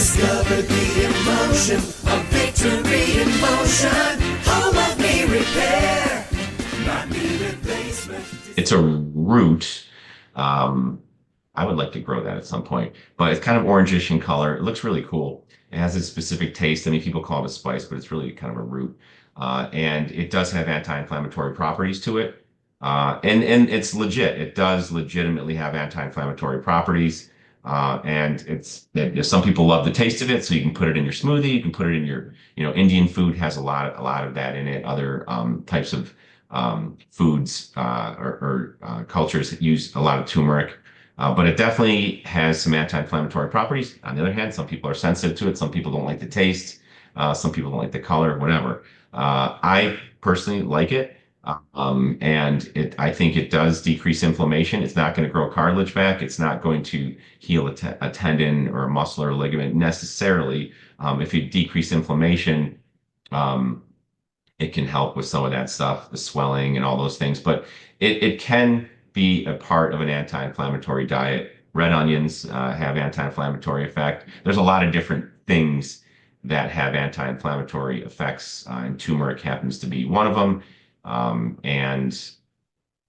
Discover the emotion of victory in motion. Home of knee repair, not knee replacement. It's a root. I would like to grow that at some point, but it's kind of orangish in color. It looks really cool. It has a specific taste. I mean, people call it a spice, but it's really kind of a root. And it does have anti-inflammatory properties to it. And it's legit. It does legitimately have anti-inflammatory properties. Some people love the taste of it, so you can put it in your smoothie. You can put it in your, Indian food has a lot of that in it. Other types of foods or cultures that use a lot of turmeric. But it definitely has some anti-inflammatory properties. On the other hand, some people are sensitive to it. Some people don't like the taste. Some people don't like the color, whatever. I personally like it. I think it does decrease inflammation. It's not going to grow cartilage back. It's not going to heal a tendon or a muscle or a ligament necessarily. If you decrease inflammation, it can help with some of that stuff, the swelling and all those things. But it can be a part of an anti-inflammatory diet. Red onions have anti-inflammatory effect. There's a lot of different things that have anti-inflammatory effects, and turmeric happens to be one of them. And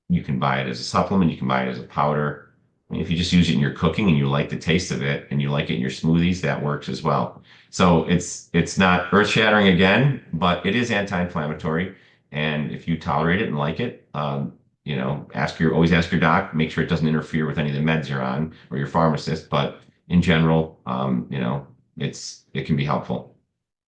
you can buy it as a supplement. You can buy it as a powder. I mean, if you just use it in your cooking and you like the taste of it and you like it in your smoothies, that works as well. So it's not earth-shattering again, but it is anti-inflammatory. And if you tolerate it and like it, always ask your doc, make sure it doesn't interfere with any of the meds you're on or your pharmacist. But in general, it can be helpful.